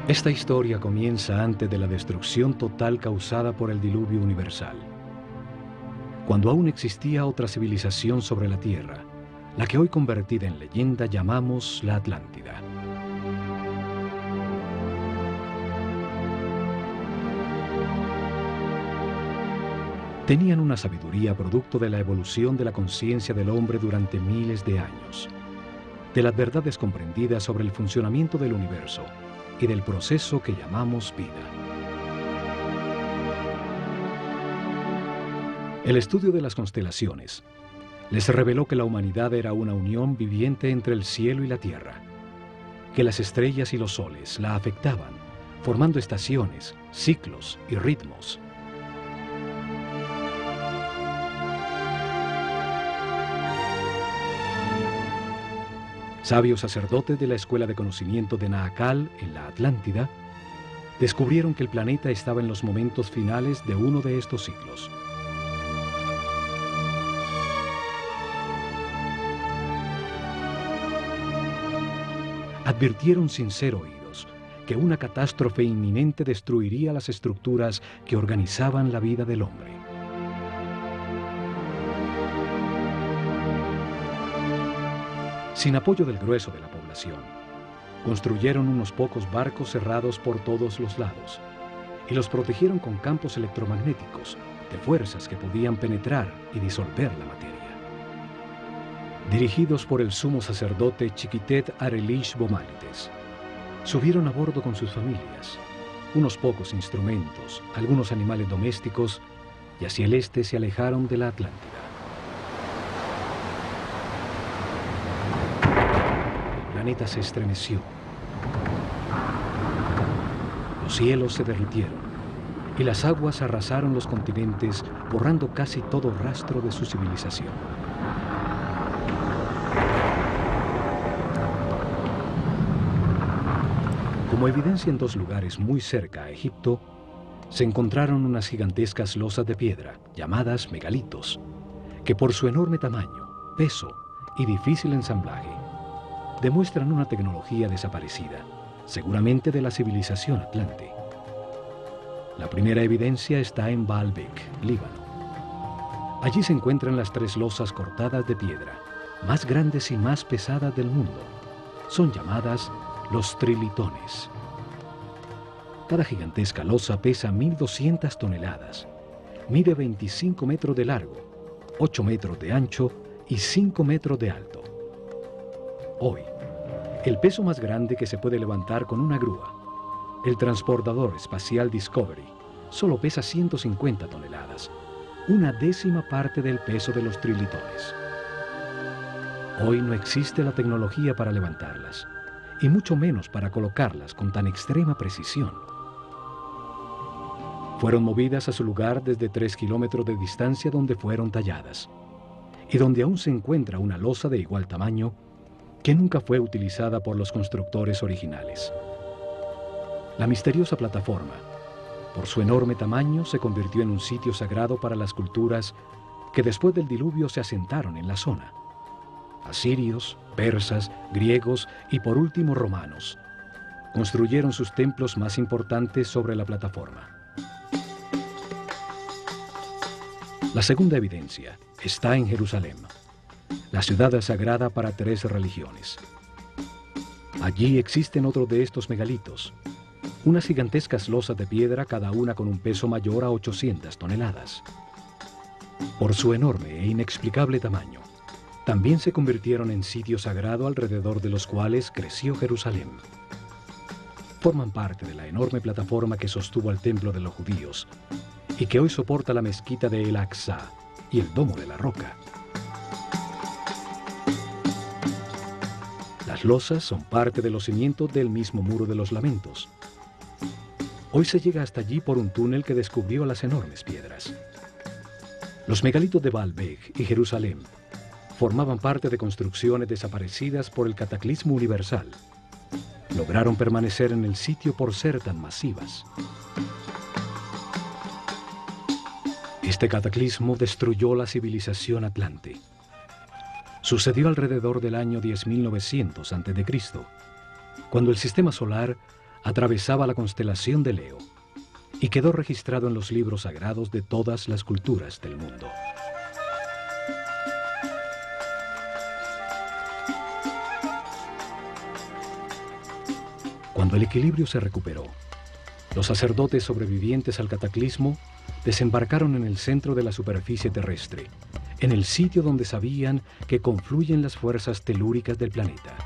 Esta historia comienza antes de la destrucción total causada por el diluvio universal, cuando aún existía otra civilización sobre la Tierra, la que hoy convertida en leyenda llamamos la Atlántida. Tenían una sabiduría producto de la evolución de la conciencia del hombre durante miles de años, de las verdades comprendidas sobre el funcionamiento del universo y del proceso que llamamos vida. El estudio de las constelaciones les reveló que la humanidad era una unión viviente entre el cielo y la tierra, que las estrellas y los soles la afectaban, formando estaciones, ciclos y ritmos. Sabios sacerdotes de la Escuela de Conocimiento de Naakal, en la Atlántida, descubrieron que el planeta estaba en los momentos finales de uno de estos ciclos. Advirtieron sin ser oídos que una catástrofe inminente destruiría las estructuras que organizaban la vida del hombre. Sin apoyo del grueso de la población, construyeron unos pocos barcos cerrados por todos los lados y los protegieron con campos electromagnéticos de fuerzas que podían penetrar y disolver la materia. Dirigidos por el sumo sacerdote Chiquitet Arelish Bomalites, subieron a bordo con sus familias, unos pocos instrumentos, algunos animales domésticos, y hacia el este se alejaron de la Atlántida. El planeta se estremeció. Los cielos se derritieron y las aguas arrasaron los continentes, borrando casi todo rastro de su civilización. Como evidencia en dos lugares muy cerca a Egipto, se encontraron unas gigantescas losas de piedra, llamadas megalitos, que por su enorme tamaño, peso y difícil ensamblaje, demuestran una tecnología desaparecida, seguramente de la civilización atlante. La primera evidencia está en Baalbek, Líbano. Allí se encuentran las tres losas cortadas de piedra, más grandes y más pesadas del mundo. Son llamadas los trilitones. Cada gigantesca losa pesa 1.200 toneladas, mide 25 metros de largo, 8 metros de ancho y 5 metros de alto. Hoy, el peso más grande que se puede levantar con una grúa, el transportador espacial Discovery, solo pesa 150 toneladas, una décima parte del peso de los trilitones. Hoy no existe la tecnología para levantarlas, y mucho menos para colocarlas con tan extrema precisión. Fueron movidas a su lugar desde 3 kilómetros de distancia donde fueron talladas, y donde aún se encuentra una losa de igual tamaño que nunca fue utilizada por los constructores originales. La misteriosa plataforma, por su enorme tamaño, se convirtió en un sitio sagrado para las culturas que después del diluvio se asentaron en la zona. Asirios, persas, griegos y por último romanos construyeron sus templos más importantes sobre la plataforma. La segunda evidencia está en Jerusalén, la ciudad sagrada para 3 religiones. Allí existen otros de estos megalitos, unas gigantescas losas de piedra, cada una con un peso mayor a 800 toneladas. Por su enorme e inexplicable tamaño, también se convirtieron en sitio sagrado alrededor de los cuales creció Jerusalén. Forman parte de la enorme plataforma que sostuvo al templo de los judíos y que hoy soporta la mezquita de El Aqsa y el Domo de la Roca. Las losas son parte de los cimientos del mismo Muro de los Lamentos. Hoy se llega hasta allí por un túnel que descubrió las enormes piedras. Los megalitos de Baalbek y Jerusalén formaban parte de construcciones desaparecidas por el cataclismo universal. Lograron permanecer en el sitio por ser tan masivas. Este cataclismo destruyó la civilización atlante. Sucedió alrededor del año 10.900 a.C., cuando el sistema solar atravesaba la constelación de Leo y quedó registrado en los libros sagrados de todas las culturas del mundo. Cuando el equilibrio se recuperó, los sacerdotes sobrevivientes al cataclismo desembarcaron en el centro de la superficie terrestre, en el sitio donde sabían que confluyen las fuerzas telúricas del planeta.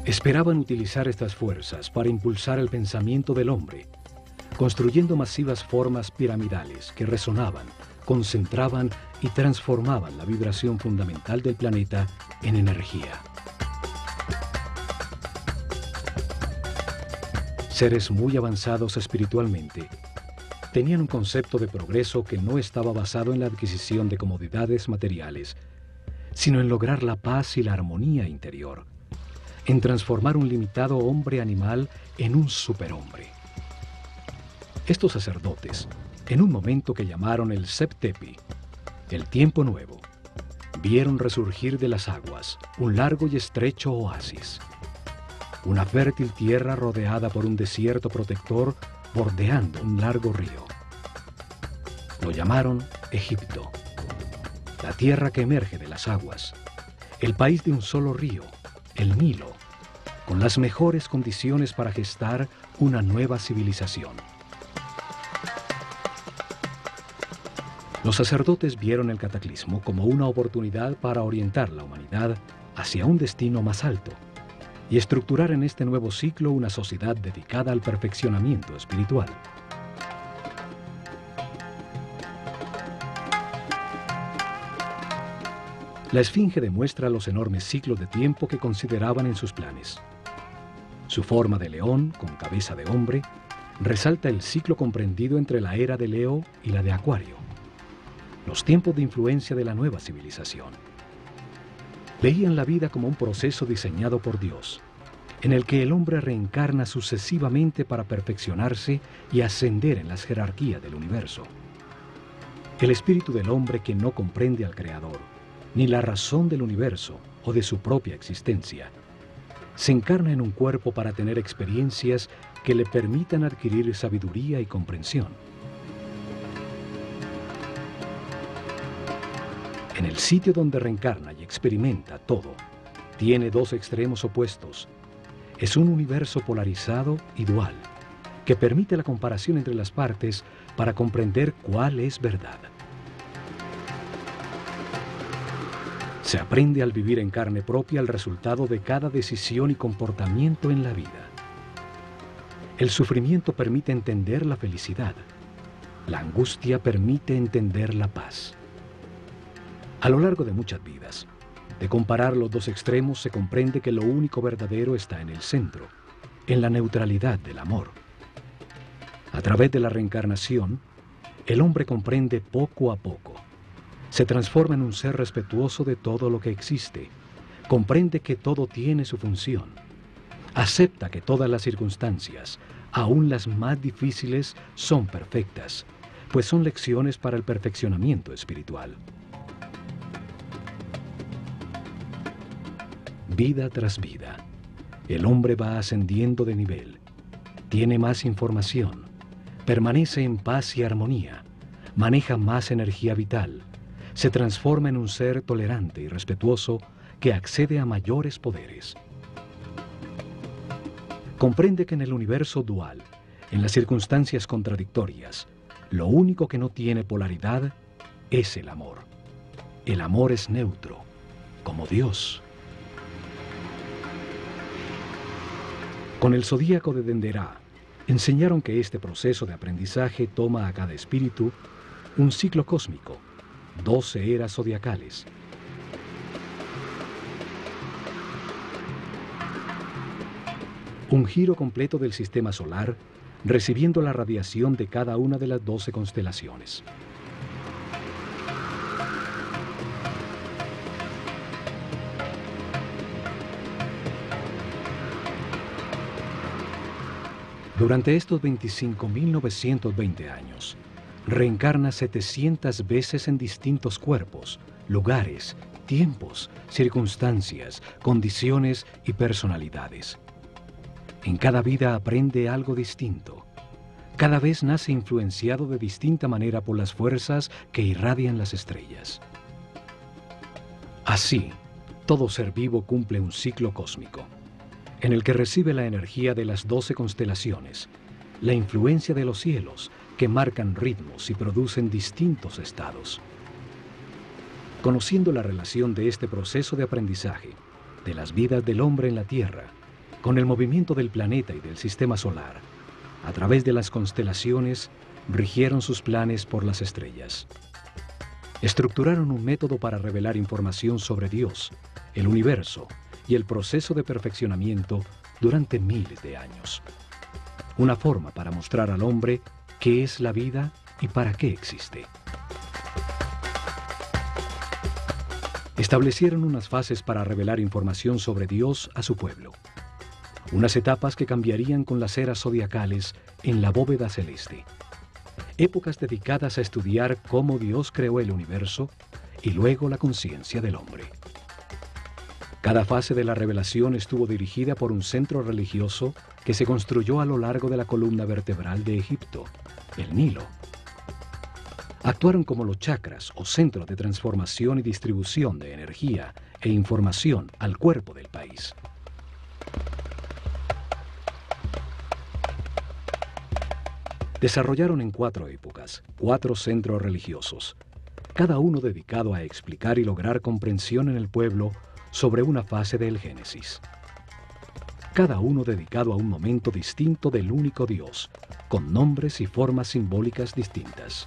Esperaban utilizar estas fuerzas para impulsar el pensamiento del hombre, construyendo masivas formas piramidales que resonaban, concentraban y transformaban la vibración fundamental del planeta en energía. Seres muy avanzados espiritualmente tenían un concepto de progreso que no estaba basado en la adquisición de comodidades materiales, sino en lograr la paz y la armonía interior, en transformar un limitado hombre animal en un superhombre. Estos sacerdotes, en un momento que llamaron el Septepi, el tiempo nuevo, vieron resurgir de las aguas un largo y estrecho oasis, una fértil tierra rodeada por un desierto protector bordeando un largo río. Lo llamaron Egipto, la tierra que emerge de las aguas, el país de un solo río, el Nilo, con las mejores condiciones para gestar una nueva civilización. Los sacerdotes vieron el cataclismo como una oportunidad para orientar la humanidad hacia un destino más alto y estructurar en este nuevo ciclo una sociedad dedicada al perfeccionamiento espiritual. La Esfinge demuestra los enormes ciclos de tiempo que consideraban en sus planes. Su forma de león, con cabeza de hombre, resalta el ciclo comprendido entre la era de Leo y la de Acuario, los tiempos de influencia de la nueva civilización. Veían la vida como un proceso diseñado por Dios, en el que el hombre reencarna sucesivamente para perfeccionarse y ascender en las jerarquías del universo. El espíritu del hombre que no comprende al Creador, ni la razón del universo o de su propia existencia, se encarna en un cuerpo para tener experiencias que le permitan adquirir sabiduría y comprensión. En el sitio donde reencarna y experimenta todo, tiene dos extremos opuestos. Es un universo polarizado y dual, que permite la comparación entre las partes para comprender cuál es verdad. Se aprende al vivir en carne propia el resultado de cada decisión y comportamiento en la vida. El sufrimiento permite entender la felicidad. La angustia permite entender la paz. A lo largo de muchas vidas, de comparar los dos extremos se comprende que lo único verdadero está en el centro, en la neutralidad del amor. A través de la reencarnación, el hombre comprende poco a poco. Se transforma en un ser respetuoso de todo lo que existe. Comprende que todo tiene su función. Acepta que todas las circunstancias, aún las más difíciles, son perfectas, pues son lecciones para el perfeccionamiento espiritual. Vida tras vida, el hombre va ascendiendo de nivel, tiene más información, permanece en paz y armonía, maneja más energía vital, se transforma en un ser tolerante y respetuoso que accede a mayores poderes. Comprende que en el universo dual, en las circunstancias contradictorias, lo único que no tiene polaridad es el amor. El amor es neutro, como Dios. Con el zodíaco de Denderá, enseñaron que este proceso de aprendizaje toma a cada espíritu un ciclo cósmico, 12 eras zodiacales. Un giro completo del sistema solar, recibiendo la radiación de cada una de las 12 constelaciones. Durante estos 25.920 años, reencarna 700 veces en distintos cuerpos, lugares, tiempos, circunstancias, condiciones y personalidades. En cada vida aprende algo distinto. Cada vez nace influenciado de distinta manera por las fuerzas que irradian las estrellas. Así, todo ser vivo cumple un ciclo cósmico, en el que recibe la energía de las 12 constelaciones, la influencia de los cielos, que marcan ritmos y producen distintos estados. Conociendo la relación de este proceso de aprendizaje, de las vidas del hombre en la Tierra, con el movimiento del planeta y del sistema solar, a través de las constelaciones, rigieron sus planes por las estrellas. Estructuraron un método para revelar información sobre Dios, el universo y el proceso de perfeccionamiento durante miles de años. Una forma para mostrar al hombre qué es la vida y para qué existe. Establecieron unas fases para revelar información sobre Dios a su pueblo. Unas etapas que cambiarían con las eras zodiacales en la bóveda celeste. Épocas dedicadas a estudiar cómo Dios creó el universo y luego la conciencia del hombre. Cada fase de la revelación estuvo dirigida por un centro religioso que se construyó a lo largo de la columna vertebral de Egipto, el Nilo. Actuaron como los chakras o centros de transformación y distribución de energía e información al cuerpo del país. Desarrollaron en 4 épocas, 4 centros religiosos, cada uno dedicado a explicar y lograr comprensión en el pueblo sobre una fase del Génesis. Cada uno dedicado a un momento distinto del único Dios, con nombres y formas simbólicas distintas.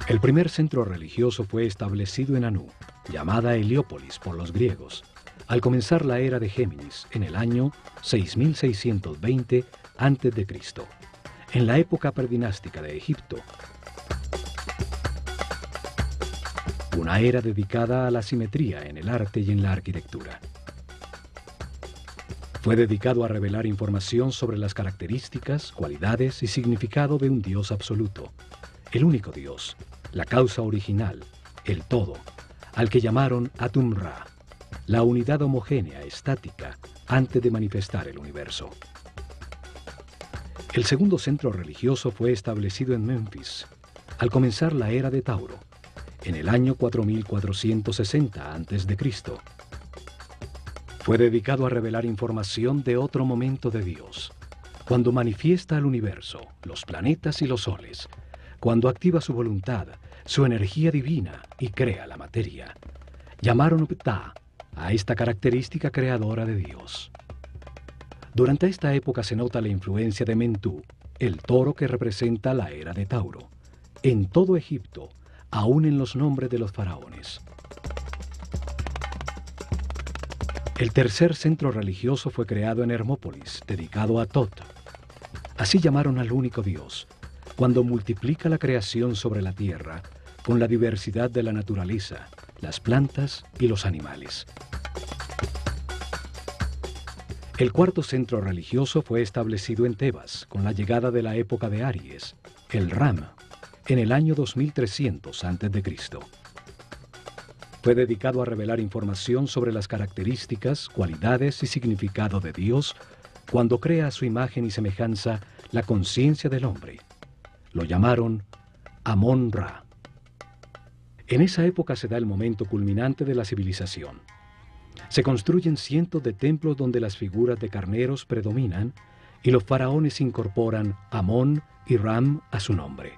El primer centro religioso fue establecido en Anú, llamada Heliópolis por los griegos, al comenzar la era de Géminis en el año 6620 a.C., en la época predinástica de Egipto. Una era dedicada a la simetría en el arte y en la arquitectura. Fue dedicado a revelar información sobre las características, cualidades y significado de un Dios absoluto, el único Dios, la causa original, el todo, al que llamaron Atum-Ra, la unidad homogénea, estática, antes de manifestar el universo. El segundo centro religioso fue establecido en Memphis, al comenzar la era de Tauro, en el año 4460 a.C. Fue dedicado a revelar información de otro momento de Dios, cuando manifiesta al universo, los planetas y los soles, cuando activa su voluntad, su energía divina y crea la materia. Llamaron Ptah a esta característica creadora de Dios. Durante esta época se nota la influencia de Mentú, el toro que representa la era de Tauro, en todo Egipto, aún en los nombres de los faraones. El tercer centro religioso fue creado en Hermópolis, dedicado a Tot. Así llamaron al único Dios, cuando multiplica la creación sobre la tierra con la diversidad de la naturaleza, las plantas y los animales. El cuarto centro religioso fue establecido en Tebas con la llegada de la época de Aries, el Ram, en el año 2300 a.C. Fue dedicado a revelar información sobre las características, cualidades y significado de Dios cuando crea a su imagen y semejanza la conciencia del hombre. Lo llamaron Amón-Ra. En esa época se da el momento culminante de la civilización. Se construyen cientos de templos donde las figuras de carneros predominan y los faraones incorporan Amón y Ram a su nombre.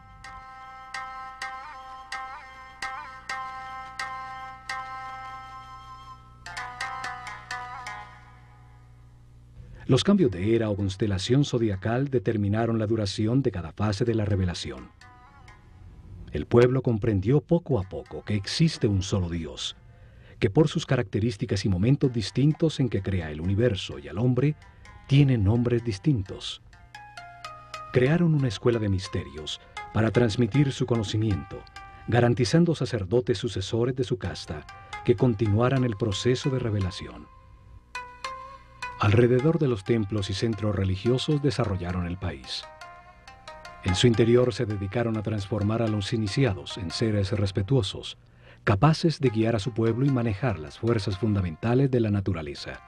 Los cambios de era o constelación zodiacal determinaron la duración de cada fase de la revelación. El pueblo comprendió poco a poco que existe un solo Dios, que por sus características y momentos distintos en que crea el universo y al hombre, tiene nombres distintos. Crearon una escuela de misterios para transmitir su conocimiento, garantizando sacerdotes sucesores de su casta que continuaran el proceso de revelación. Alrededor de los templos y centros religiosos desarrollaron el país. En su interior se dedicaron a transformar a los iniciados en seres respetuosos, capaces de guiar a su pueblo y manejar las fuerzas fundamentales de la naturaleza.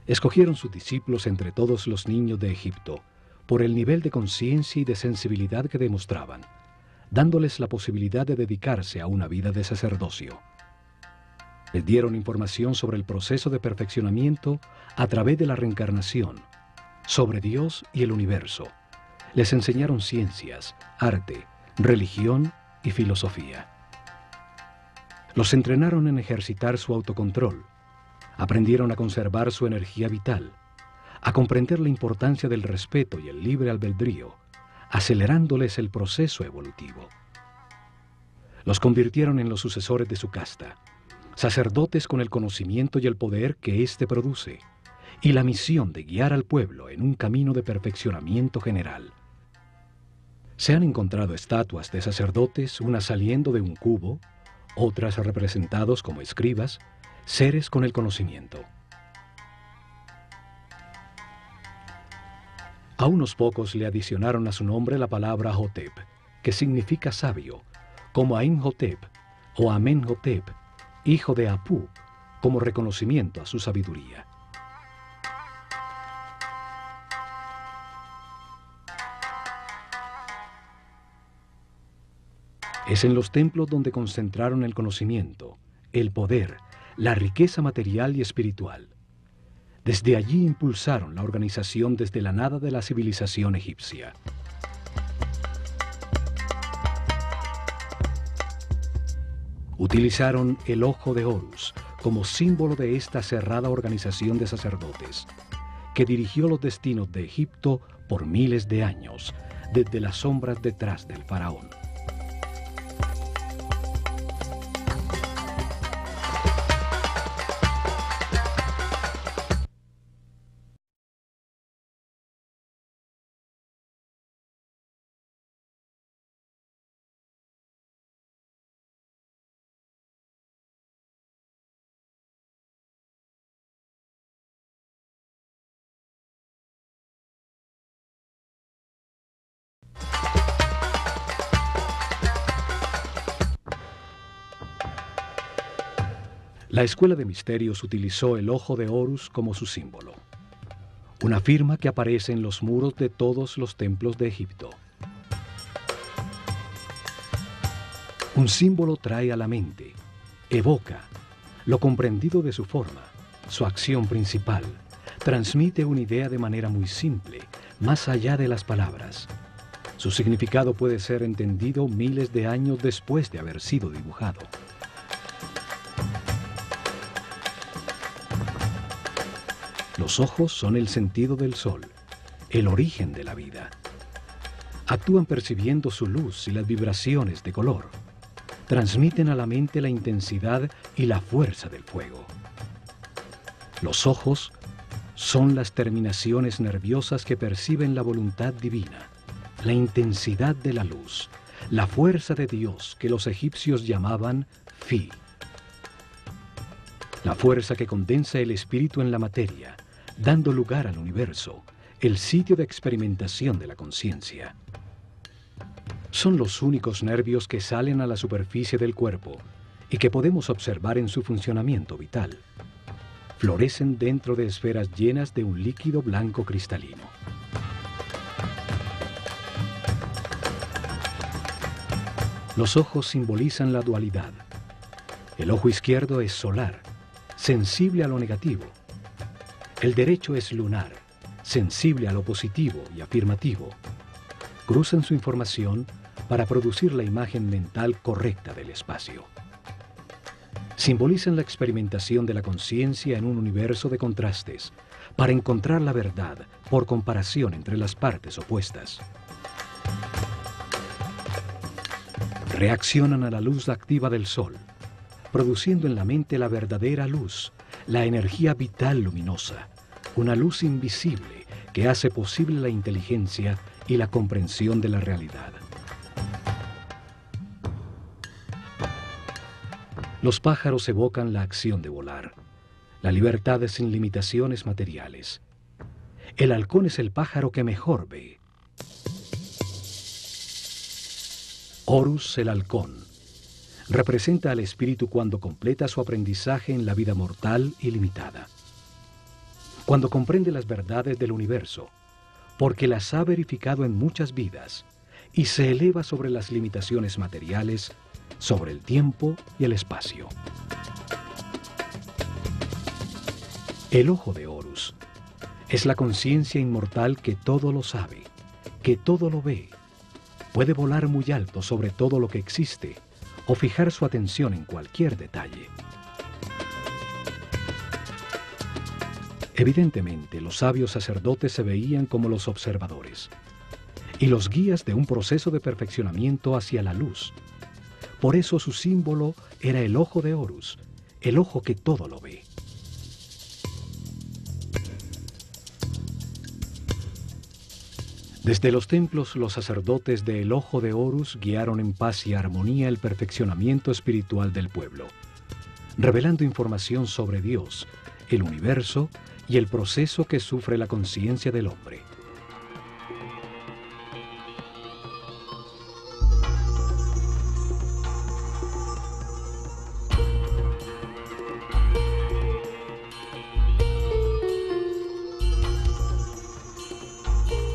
Escogieron sus discípulos entre todos los niños de Egipto por el nivel de conciencia y de sensibilidad que demostraban, dándoles la posibilidad de dedicarse a una vida de sacerdocio. Les dieron información sobre el proceso de perfeccionamiento a través de la reencarnación, sobre Dios y el universo. Les enseñaron ciencias, arte, religión y filosofía. Los entrenaron en ejercitar su autocontrol. Aprendieron a conservar su energía vital, a comprender la importancia del respeto y el libre albedrío, acelerándoles el proceso evolutivo. Los convirtieron en los sucesores de su casta, sacerdotes con el conocimiento y el poder que éste produce, y la misión de guiar al pueblo en un camino de perfeccionamiento general. Se han encontrado estatuas de sacerdotes, unas saliendo de un cubo, otras representados como escribas, seres con el conocimiento. A unos pocos le adicionaron a su nombre la palabra Hotep, que significa sabio, como a Imhotep o Amenhotep, hijo de Apú, como reconocimiento a su sabiduría. Es en los templos donde concentraron el conocimiento, el poder, la riqueza material y espiritual. Desde allí impulsaron la organización desde la nada de la civilización egipcia. Utilizaron el ojo de Horus como símbolo de esta cerrada organización de sacerdotes, que dirigió los destinos de Egipto por miles de años, desde las sombras detrás del faraón. La Escuela de Misterios utilizó el ojo de Horus como su símbolo, una firma que aparece en los muros de todos los templos de Egipto. Un símbolo trae a la mente, evoca lo comprendido de su forma, su acción principal, transmite una idea de manera muy simple, más allá de las palabras. Su significado puede ser entendido miles de años después de haber sido dibujado. Los ojos son el sentido del sol, el origen de la vida. Actúan percibiendo su luz y las vibraciones de color. Transmiten a la mente la intensidad y la fuerza del fuego. Los ojos son las terminaciones nerviosas que perciben la voluntad divina, la intensidad de la luz, la fuerza de Dios que los egipcios llamaban Fi. La fuerza que condensa el espíritu en la materia, dando lugar al universo, el sitio de experimentación de la conciencia. Son los únicos nervios que salen a la superficie del cuerpo y que podemos observar en su funcionamiento vital. Florecen dentro de esferas llenas de un líquido blanco cristalino. Los ojos simbolizan la dualidad. El ojo izquierdo es solar, sensible a lo negativo. El derecho es lunar, sensible a lo positivo y afirmativo. Cruzan su información para producir la imagen mental correcta del espacio. Simbolizan la experimentación de la conciencia en un universo de contrastes, para encontrar la verdad por comparación entre las partes opuestas. Reaccionan a la luz activa del sol, produciendo en la mente la verdadera luz, la energía vital luminosa, una luz invisible que hace posible la inteligencia y la comprensión de la realidad. Los pájaros evocan la acción de volar, la libertad sin limitaciones materiales. El halcón es el pájaro que mejor ve. Horus, el halcón, representa al espíritu cuando completa su aprendizaje en la vida mortal y limitada. Cuando comprende las verdades del universo, porque las ha verificado en muchas vidas, y se eleva sobre las limitaciones materiales, sobre el tiempo y el espacio. El ojo de Horus es la conciencia inmortal que todo lo sabe, que todo lo ve. Puede volar muy alto sobre todo lo que existe o fijar su atención en cualquier detalle. Evidentemente, los sabios sacerdotes se veían como los observadores y los guías de un proceso de perfeccionamiento hacia la luz. Por eso su símbolo era el ojo de Horus, el ojo que todo lo ve. Desde los templos, los sacerdotes del ojo de Horus guiaron en paz y armonía el perfeccionamiento espiritual del pueblo, revelando información sobre Dios, el universo y el proceso que sufre la conciencia del hombre.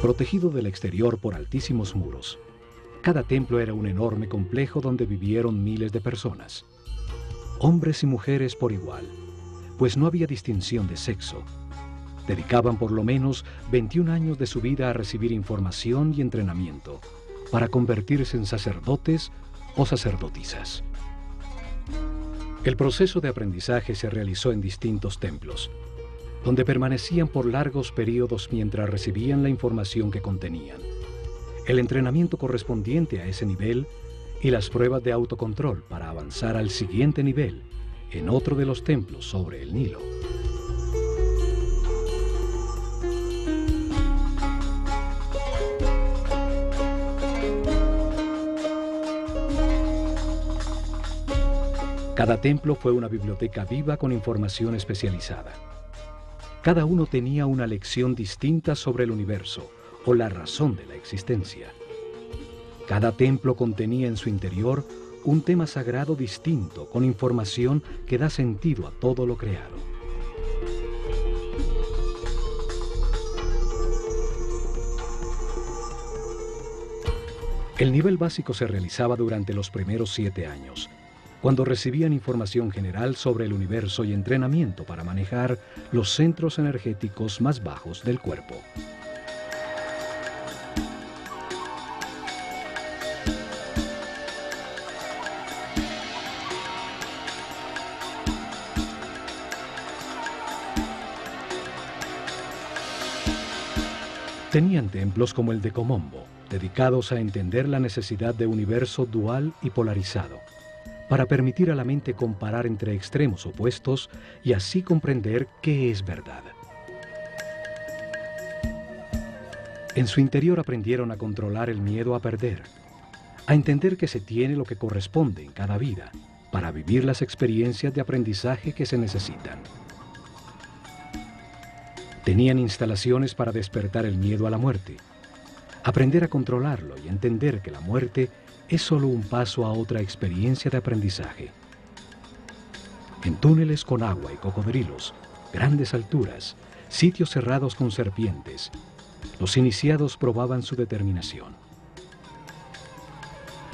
Protegido del exterior por altísimos muros, cada templo era un enorme complejo donde vivieron miles de personas, hombres y mujeres por igual, pues no había distinción de sexo. Dedicaban por lo menos 21 años de su vida a recibir información y entrenamiento para convertirse en sacerdotes o sacerdotisas. El proceso de aprendizaje se realizó en distintos templos, donde permanecían por largos periodos mientras recibían la información que contenían, el entrenamiento correspondiente a ese nivel y las pruebas de autocontrol para avanzar al siguiente nivel en otro de los templos sobre el Nilo. Cada templo fue una biblioteca viva con información especializada. Cada uno tenía una lección distinta sobre el universo o la razón de la existencia. Cada templo contenía en su interior un tema sagrado distinto con información que da sentido a todo lo creado. El nivel básico se realizaba durante los primeros 7 años, cuando recibían información general sobre el universo y entrenamiento para manejar los centros energéticos más bajos del cuerpo. Tenían templos como el de Komombo, dedicados a entender la necesidad de universo dual y polarizado, para permitir a la mente comparar entre extremos opuestos y así comprender qué es verdad. En su interior aprendieron a controlar el miedo a perder, a entender que se tiene lo que corresponde en cada vida, para vivir las experiencias de aprendizaje que se necesitan. Tenían instalaciones para despertar el miedo a la muerte, aprender a controlarlo y entender que la muerte es solo un paso a otra experiencia de aprendizaje. En túneles con agua y cocodrilos, grandes alturas, sitios cerrados con serpientes, los iniciados probaban su determinación.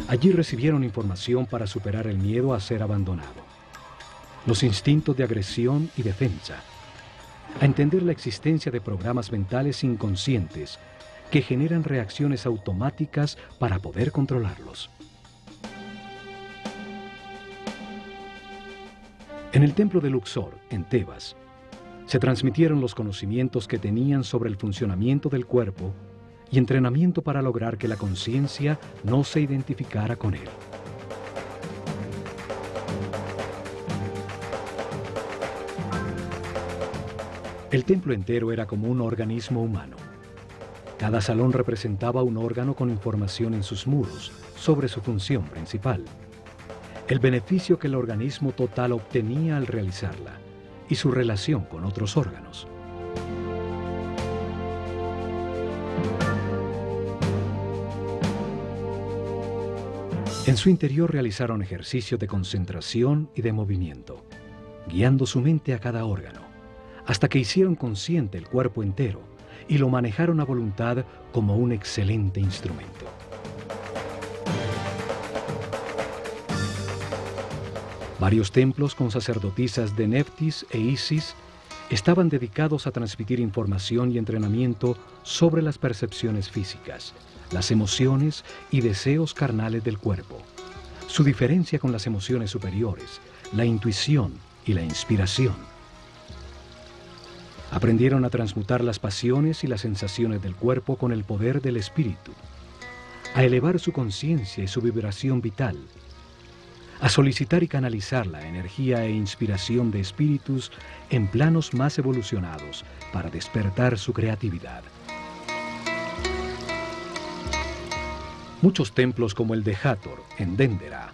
Allí recibieron información para superar el miedo a ser abandonado, los instintos de agresión y defensa, a entender la existencia de programas mentales inconscientes que generan reacciones automáticas para poder controlarlos. En el templo de Luxor, en Tebas, se transmitieron los conocimientos que tenían sobre el funcionamiento del cuerpo y entrenamiento para lograr que la conciencia no se identificara con él. El templo entero era como un organismo humano, Cada salón representaba un órgano con información en sus muros sobre su función principal, el beneficio que el organismo total obtenía al realizarla y su relación con otros órganos. En su interior realizaron ejercicios de concentración y de movimiento, guiando su mente a cada órgano, hasta que hicieron consciente el cuerpo entero y lo manejaron a voluntad como un excelente instrumento. Varios templos con sacerdotisas de Neftis e Isis estaban dedicados a transmitir información y entrenamiento sobre las percepciones físicas, las emociones y deseos carnales del cuerpo, su diferencia con las emociones superiores, la intuición y la inspiración. Aprendieron a transmutar las pasiones y las sensaciones del cuerpo con el poder del espíritu, a elevar su conciencia y su vibración vital, a solicitar y canalizar la energía e inspiración de espíritus en planos más evolucionados para despertar su creatividad. Muchos templos como el de Hathor, en Dendera,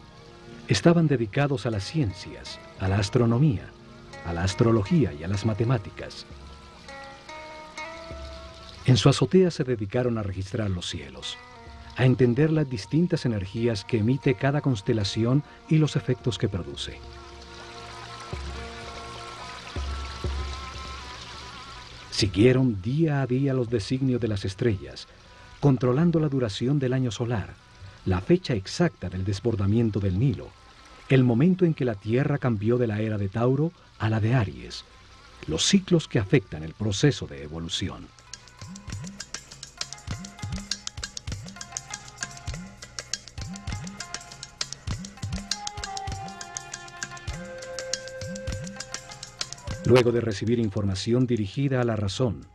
estaban dedicados a las ciencias, a la astronomía, a la astrología y a las matemáticas. En su azotea se dedicaron a registrar los cielos, a entender las distintas energías que emite cada constelación y los efectos que produce. Siguieron día a día los designios de las estrellas, controlando la duración del año solar, la fecha exacta del desbordamiento del Nilo, el momento en que la Tierra cambió de la era de Tauro a la de Aries, los ciclos que afectan el proceso de evolución. Luego de recibir información dirigida a la razón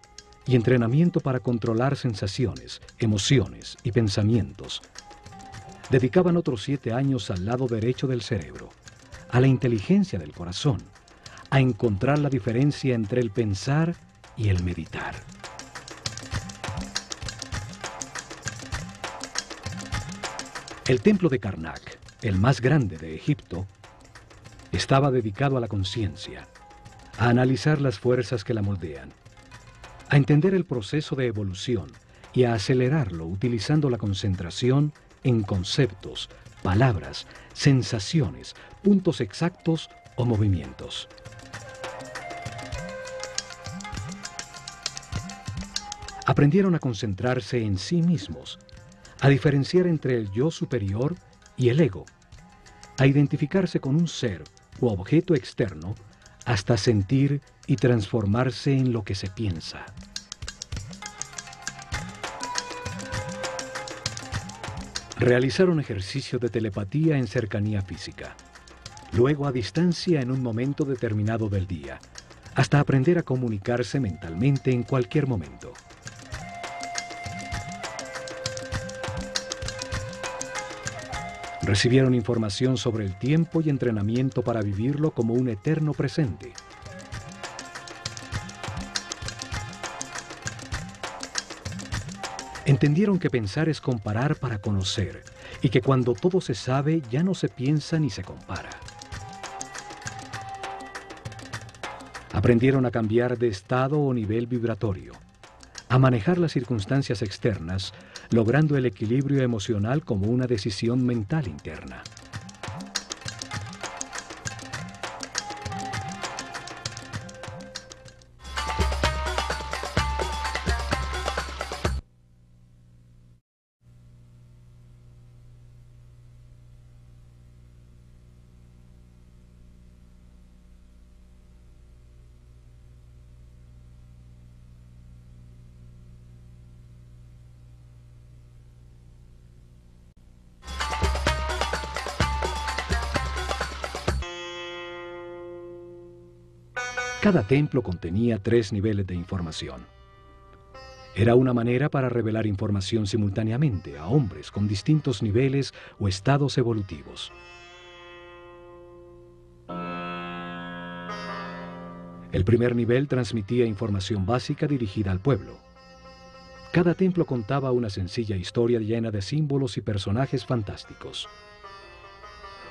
y entrenamiento para controlar sensaciones, emociones y pensamientos, dedicaban otros 7 años al lado derecho del cerebro, a la inteligencia del corazón, a encontrar la diferencia entre el pensar y el meditar. El templo de Karnak, el más grande de Egipto, estaba dedicado a la conciencia, a analizar las fuerzas que la moldean, a entender el proceso de evolución y a acelerarlo utilizando la concentración en conceptos, palabras, sensaciones, puntos exactos o movimientos. Aprendieron a concentrarse en sí mismos, a diferenciar entre el yo superior y el ego, a identificarse con un ser u objeto externo hasta sentir y transformarse en lo que se piensa. Realizaron ejercicios de telepatía en cercanía física, luego a distancia en un momento determinado del día, hasta aprender a comunicarse mentalmente en cualquier momento. Recibieron información sobre el tiempo y entrenamiento para vivirlo como un eterno presente. Entendieron que pensar es comparar para conocer, y que cuando todo se sabe ya no se piensa ni se compara. Aprendieron a cambiar de estado o nivel vibratorio, a manejar las circunstancias externas, logrando el equilibrio emocional como una decisión mental interna. Cada templo contenía 3 niveles de información. Era una manera para revelar información simultáneamente a hombres con distintos niveles o estados evolutivos. El primer nivel transmitía información básica dirigida al pueblo. Cada templo contaba una sencilla historia llena de símbolos y personajes fantásticos.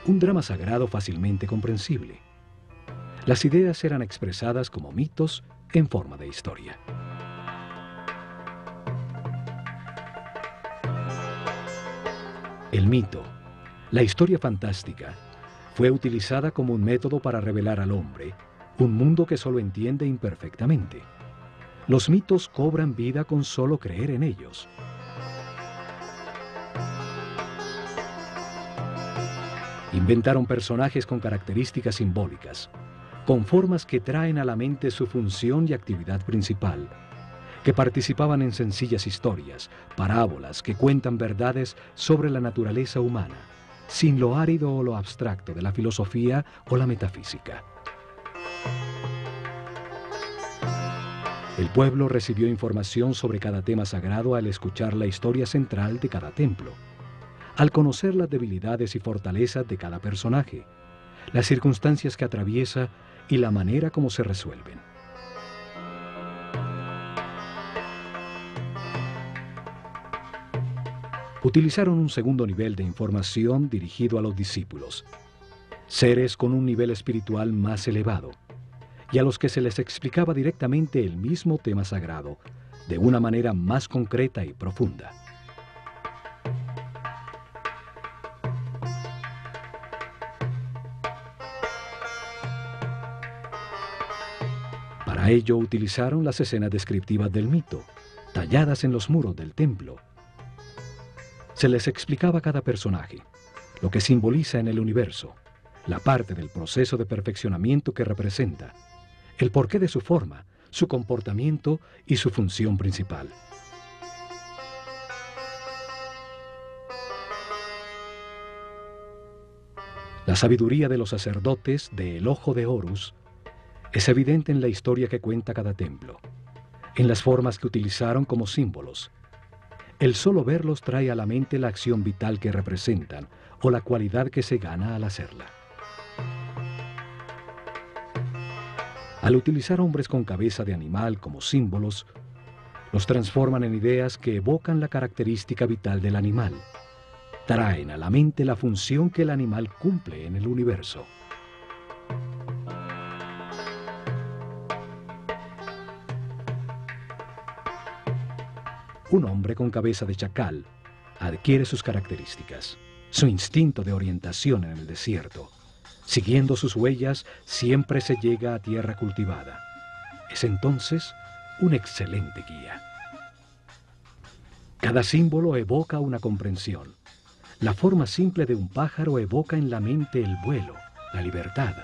Un drama sagrado fácilmente comprensible. Las ideas eran expresadas como mitos en forma de historia. El mito, la historia fantástica, fue utilizada como un método para revelar al hombre un mundo que solo entiende imperfectamente. Los mitos cobran vida con solo creer en ellos. Inventaron personajes con características simbólicas, con formas que traen a la mente su función y actividad principal, que participaban en sencillas historias, parábolas que cuentan verdades sobre la naturaleza humana, sin lo árido o lo abstracto de la filosofía o la metafísica. El pueblo recibió información sobre cada tema sagrado al escuchar la historia central de cada templo, al conocer las debilidades y fortalezas de cada personaje, las circunstancias que atraviesa y la manera como se resuelven. Utilizaron un segundo nivel de información dirigido a los discípulos, seres con un nivel espiritual más elevado, y a los que se les explicaba directamente el mismo tema sagrado, de una manera más concreta y profunda. Para ello utilizaron las escenas descriptivas del mito, talladas en los muros del templo. Se les explicaba cada personaje, lo que simboliza en el universo, la parte del proceso de perfeccionamiento que representa, el porqué de su forma, su comportamiento y su función principal. La sabiduría de los sacerdotes de El Ojo de Horus es evidente en la historia que cuenta cada templo, en las formas que utilizaron como símbolos. El solo verlos trae a la mente la acción vital que representan o la cualidad que se gana al hacerla. Al utilizar hombres con cabeza de animal como símbolos, los transforman en ideas que evocan la característica vital del animal. Traen a la mente la función que el animal cumple en el universo. Un hombre con cabeza de chacal adquiere sus características, su instinto de orientación en el desierto. Siguiendo sus huellas, siempre se llega a tierra cultivada. Es entonces un excelente guía. Cada símbolo evoca una comprensión. La forma simple de un pájaro evoca en la mente el vuelo, la libertad.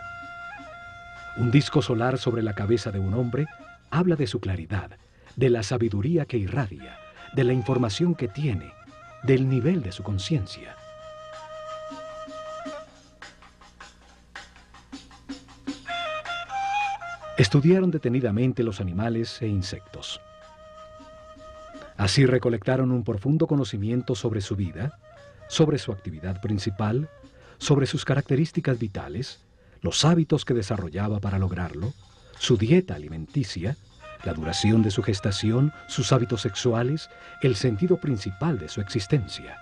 Un disco solar sobre la cabeza de un hombre habla de su claridad, de la sabiduría que irradia, de la información que tiene, del nivel de su conciencia. Estudiaron detenidamente los animales e insectos. Así recolectaron un profundo conocimiento sobre su vida, sobre su actividad principal, sobre sus características vitales, los hábitos que desarrollaba para lograrlo, su dieta alimenticia, la duración de su gestación, sus hábitos sexuales, el sentido principal de su existencia.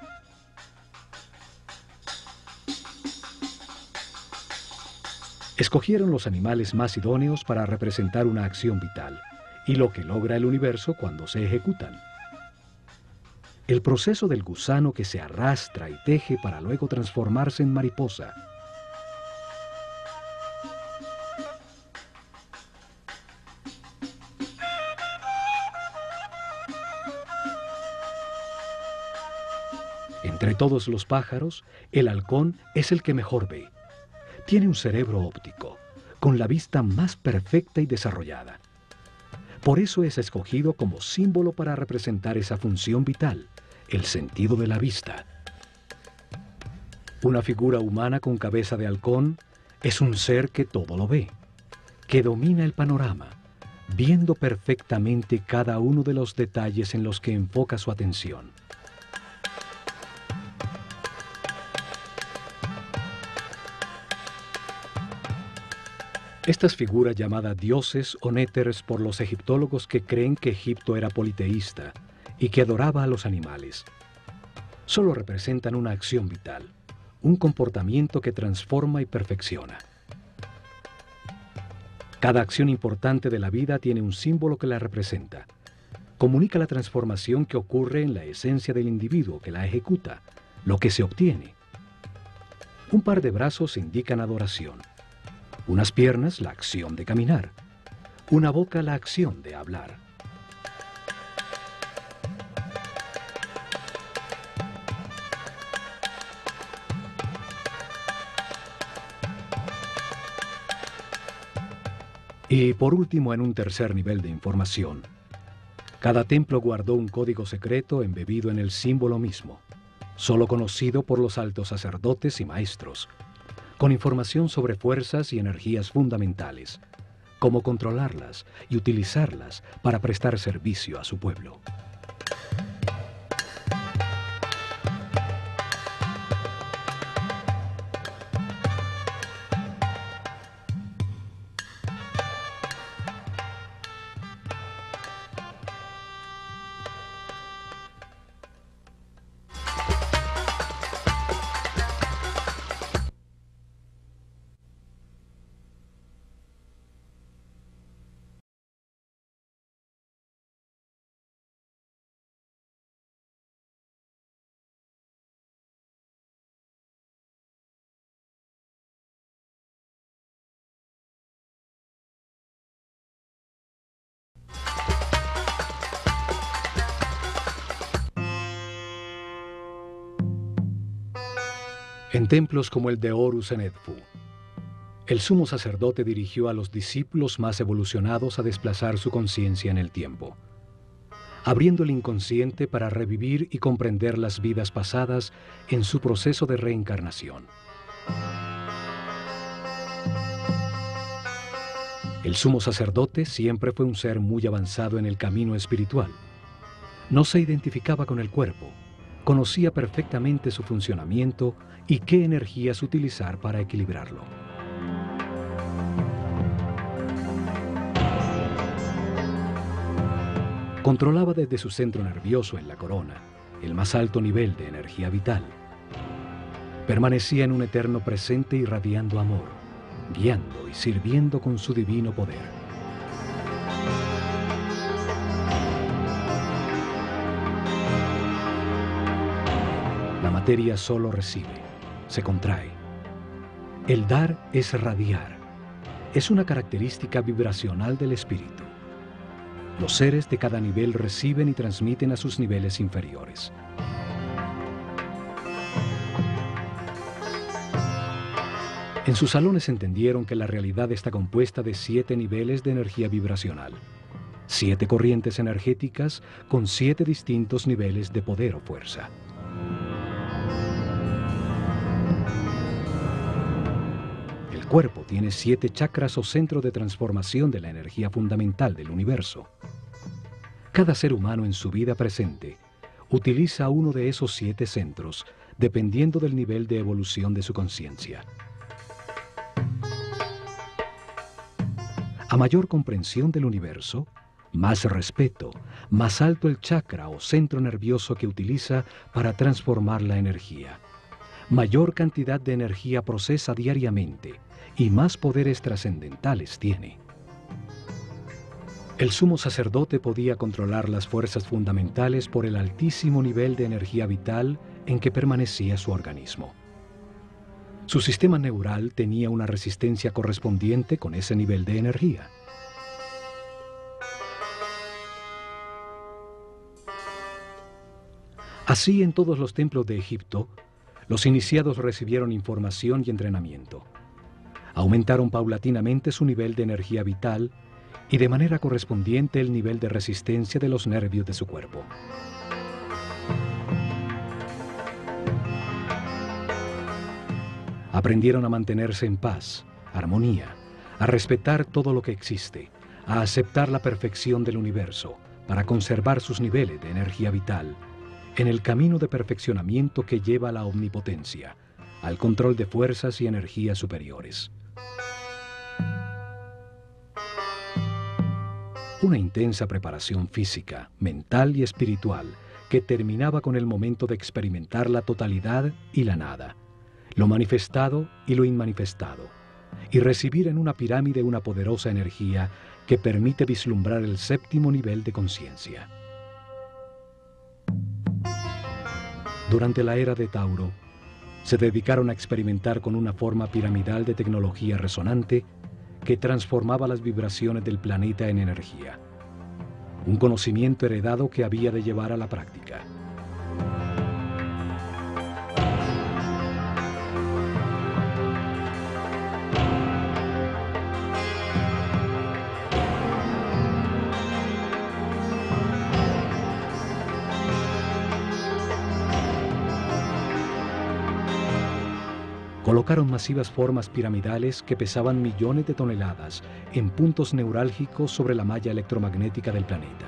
Escogieron los animales más idóneos para representar una acción vital y lo que logra el universo cuando se ejecutan. El proceso del gusano que se arrastra y teje para luego transformarse en mariposa. Entre todos los pájaros, el halcón es el que mejor ve. Tiene un cerebro óptico, con la vista más perfecta y desarrollada. Por eso es escogido como símbolo para representar esa función vital, el sentido de la vista. Una figura humana con cabeza de halcón es un ser que todo lo ve, que domina el panorama, viendo perfectamente cada uno de los detalles en los que enfoca su atención. Estas figuras llamadas dioses o néteres por los egiptólogos que creen que Egipto era politeísta y que adoraba a los animales. Solo representan una acción vital, un comportamiento que transforma y perfecciona. Cada acción importante de la vida tiene un símbolo que la representa. Comunica la transformación que ocurre en la esencia del individuo que la ejecuta, lo que se obtiene. Un par de brazos indican adoración, unas piernas la acción de caminar, una boca la acción de hablar. Y por último, en un tercer nivel de información, cada templo guardó un código secreto embebido en el símbolo mismo, solo conocido por los altos sacerdotes y maestros, con información sobre fuerzas y energías fundamentales, cómo controlarlas y utilizarlas para prestar servicio a su pueblo. En templos como el de Horus en Edfu, el sumo sacerdote dirigió a los discípulos más evolucionados a desplazar su conciencia en el tiempo, abriendo el inconsciente para revivir y comprender las vidas pasadas en su proceso de reencarnación. El sumo sacerdote siempre fue un ser muy avanzado en el camino espiritual. No se identificaba con el cuerpo, conocía perfectamente su funcionamiento y qué energías utilizar para equilibrarlo. Controlaba desde su centro nervioso en la corona el más alto nivel de energía vital. Permanecía en un eterno presente irradiando amor, guiando y sirviendo con su divino poder. La materia solo recibe, se contrae. El dar es radiar. Es una característica vibracional del espíritu. Los seres de cada nivel reciben y transmiten a sus niveles inferiores. En sus salones entendieron que la realidad está compuesta de 7 niveles de energía vibracional, 7 corrientes energéticas con 7 distintos niveles de poder o fuerza. El cuerpo tiene 7 chakras o centros de transformación de la energía fundamental del universo. Cada ser humano en su vida presente utiliza uno de esos 7 centros dependiendo del nivel de evolución de su conciencia. A mayor comprensión del universo, más respeto, más alto el chakra o centro nervioso que utiliza para transformar la energía. Mayor cantidad de energía procesa diariamente y más poderes trascendentales tiene. El sumo sacerdote podía controlar las fuerzas fundamentales por el altísimo nivel de energía vital en que permanecía su organismo. Su sistema neural tenía una resistencia correspondiente con ese nivel de energía. Así, en todos los templos de Egipto, los iniciados recibieron información y entrenamiento. Aumentaron paulatinamente su nivel de energía vital y de manera correspondiente el nivel de resistencia de los nervios de su cuerpo. Aprendieron a mantenerse en paz, armonía, a respetar todo lo que existe, a aceptar la perfección del universo para conservar sus niveles de energía vital en el camino de perfeccionamiento que lleva a la omnipotencia, al control de fuerzas y energías superiores. Una intensa preparación física, mental y espiritual que terminaba con el momento de experimentar la totalidad y la nada, lo manifestado y lo inmanifestado, y recibir en una pirámide una poderosa energía que permite vislumbrar el séptimo nivel de conciencia. Durante la era de Tauro, se dedicaron a experimentar con una forma piramidal de tecnología resonante que transformaba las vibraciones del planeta en energía. Un conocimiento heredado que había de llevar a la práctica. Colocaron masivas formas piramidales que pesaban millones de toneladas en puntos neurálgicos sobre la malla electromagnética del planeta.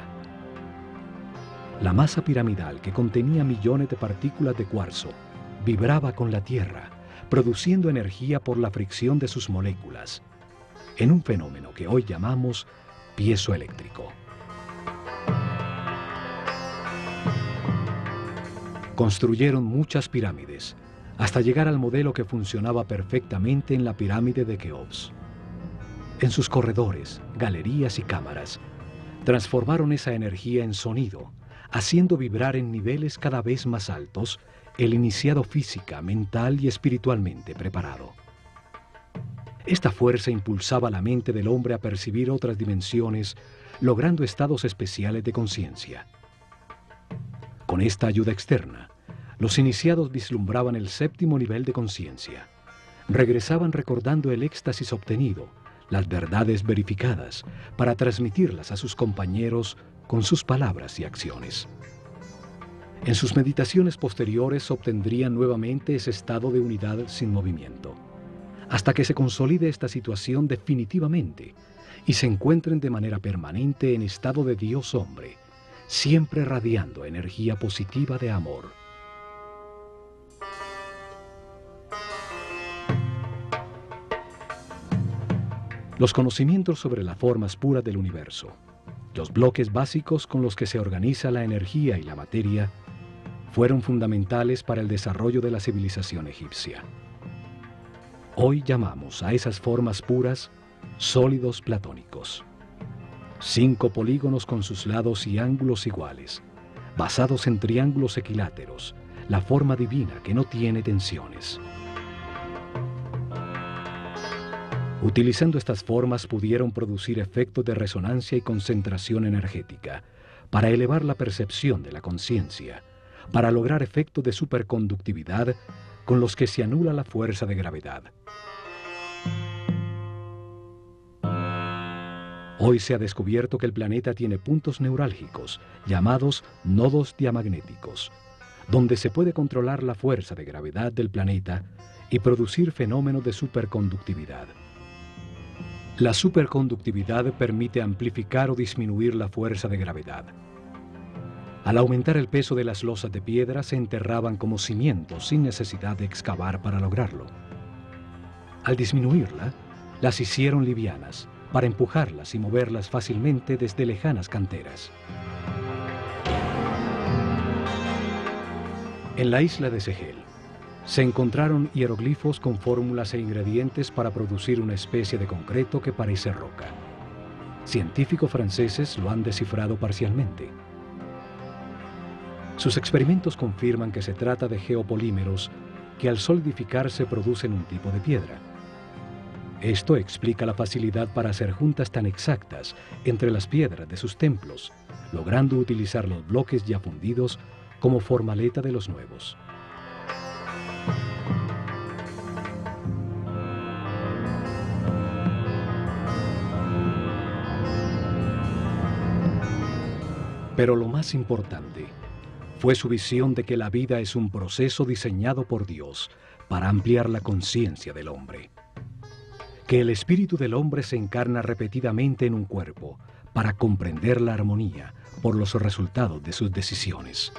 La masa piramidal, que contenía millones de partículas de cuarzo, vibraba con la Tierra, produciendo energía por la fricción de sus moléculas, en un fenómeno que hoy llamamos piezoeléctrico. Construyeron muchas pirámides, hasta llegar al modelo que funcionaba perfectamente en la pirámide de Keops. En sus corredores, galerías y cámaras, transformaron esa energía en sonido, haciendo vibrar en niveles cada vez más altos el iniciado física, mental y espiritualmente preparado. Esta fuerza impulsaba la mente del hombre a percibir otras dimensiones, logrando estados especiales de conciencia. Con esta ayuda externa, los iniciados vislumbraban el séptimo nivel de conciencia. Regresaban recordando el éxtasis obtenido, las verdades verificadas, para transmitirlas a sus compañeros con sus palabras y acciones. En sus meditaciones posteriores obtendrían nuevamente ese estado de unidad sin movimiento, hasta que se consolide esta situación definitivamente y se encuentren de manera permanente en estado de Dios-hombre, siempre radiando energía positiva de amor. Los conocimientos sobre las formas puras del universo, los bloques básicos con los que se organiza la energía y la materia, fueron fundamentales para el desarrollo de la civilización egipcia. Hoy llamamos a esas formas puras sólidos platónicos. 5 polígonos con sus lados y ángulos iguales, basados en triángulos equiláteros, la forma divina que no tiene tensiones. Utilizando estas formas pudieron producir efectos de resonancia y concentración energética para elevar la percepción de la conciencia, para lograr efectos de superconductividad con los que se anula la fuerza de gravedad. Hoy se ha descubierto que el planeta tiene puntos neurálgicos llamados nodos diamagnéticos, donde se puede controlar la fuerza de gravedad del planeta y producir fenómenos de superconductividad. La superconductividad permite amplificar o disminuir la fuerza de gravedad. Al aumentar el peso de las losas de piedra, se enterraban como cimientos sin necesidad de excavar para lograrlo. Al disminuirla, las hicieron livianas para empujarlas y moverlas fácilmente desde lejanas canteras. En la isla de Segel, se encontraron hieroglifos con fórmulas e ingredientes para producir una especie de concreto que parece roca. Científicos franceses lo han descifrado parcialmente. Sus experimentos confirman que se trata de geopolímeros que al solidificarse producen un tipo de piedra. Esto explica la facilidad para hacer juntas tan exactas entre las piedras de sus templos, logrando utilizar los bloques ya fundidos como formaleta de los nuevos. Pero lo más importante fue su visión de que la vida es un proceso diseñado por Dios para ampliar la conciencia del hombre. Que el espíritu del hombre se encarna repetidamente en un cuerpo para comprender la armonía por los resultados de sus decisiones.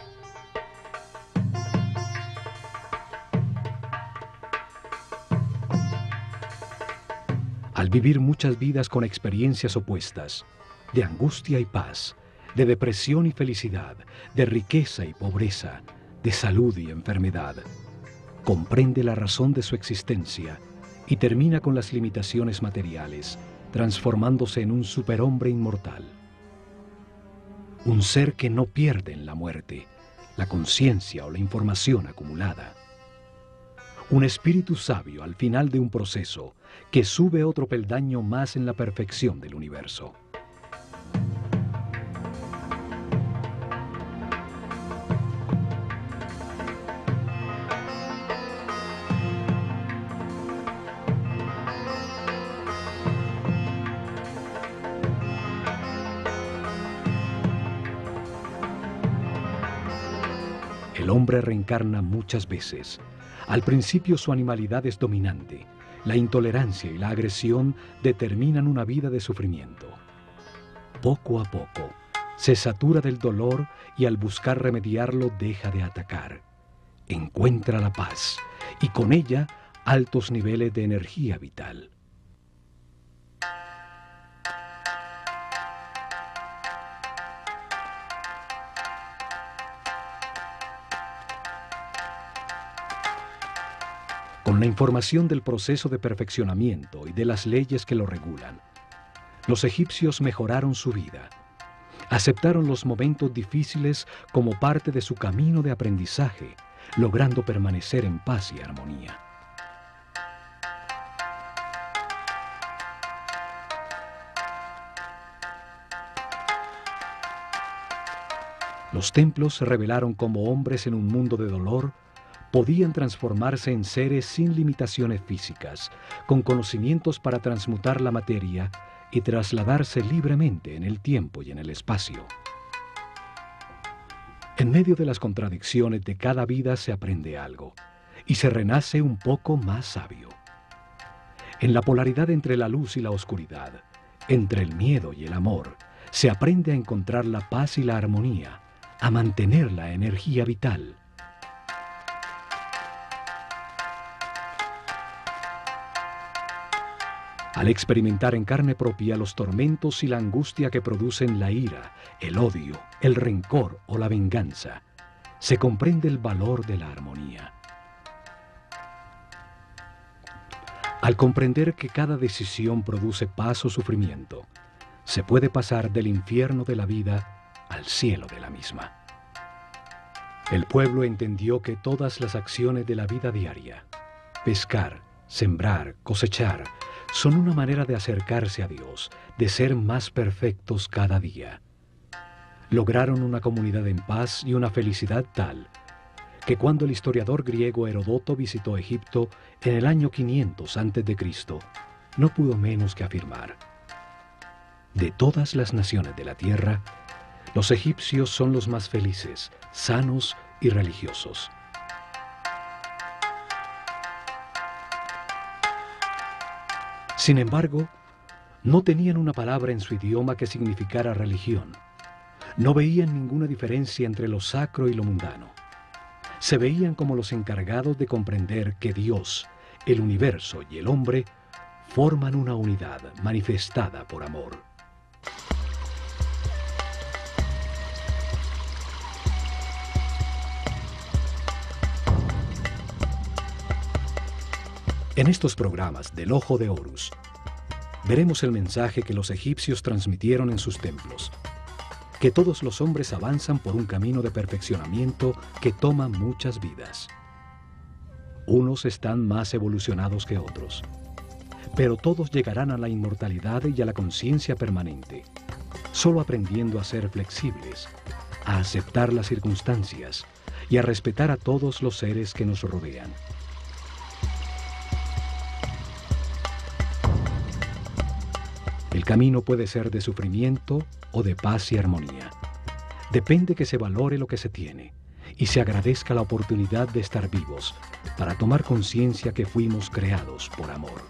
Al vivir muchas vidas con experiencias opuestas, de angustia y paz, de depresión y felicidad, de riqueza y pobreza, de salud y enfermedad. Comprende la razón de su existencia y termina con las limitaciones materiales, transformándose en un superhombre inmortal. Un ser que no pierde en la muerte la conciencia o la información acumulada. Un espíritu sabio al final de un proceso que sube otro peldaño más en la perfección del universo. El hombre reencarna muchas veces. Al principio su animalidad es dominante. La intolerancia y la agresión determinan una vida de sufrimiento. Poco a poco, se satura del dolor y al buscar remediarlo deja de atacar. Encuentra la paz y con ella altos niveles de energía vital. Con la información del proceso de perfeccionamiento y de las leyes que lo regulan, los egipcios mejoraron su vida. Aceptaron los momentos difíciles como parte de su camino de aprendizaje, logrando permanecer en paz y armonía. Los templos se revelaron como hombres en un mundo de dolor. Podían transformarse en seres sin limitaciones físicas, con conocimientos para transmutar la materia y trasladarse libremente en el tiempo y en el espacio. En medio de las contradicciones de cada vida se aprende algo y se renace un poco más sabio. En la polaridad entre la luz y la oscuridad, entre el miedo y el amor, se aprende a encontrar la paz y la armonía, a mantener la energía vital. Al experimentar en carne propia los tormentos y la angustia que producen la ira, el odio, el rencor o la venganza, se comprende el valor de la armonía. Al comprender que cada decisión produce paz o sufrimiento, se puede pasar del infierno de la vida al cielo de la misma. El pueblo entendió que todas las acciones de la vida diaria, pescar, sembrar, cosechar, son una manera de acercarse a Dios, de ser más perfectos cada día. Lograron una comunidad en paz y una felicidad tal que cuando el historiador griego Heródoto visitó Egipto en el año 500 a.C., no pudo menos que afirmar: de todas las naciones de la tierra, los egipcios son los más felices, sanos y religiosos. Sin embargo, no tenían una palabra en su idioma que significara religión. No veían ninguna diferencia entre lo sacro y lo mundano. Se veían como los encargados de comprender que Dios, el universo y el hombre forman una unidad manifestada por amor. En estos programas del Ojo de Horus, veremos el mensaje que los egipcios transmitieron en sus templos, que todos los hombres avanzan por un camino de perfeccionamiento que toma muchas vidas. Unos están más evolucionados que otros, pero todos llegarán a la inmortalidad y a la conciencia permanente, solo aprendiendo a ser flexibles, a aceptar las circunstancias y a respetar a todos los seres que nos rodean. El camino puede ser de sufrimiento o de paz y armonía. Depende que se valore lo que se tiene y se agradezca la oportunidad de estar vivos para tomar conciencia que fuimos creados por amor.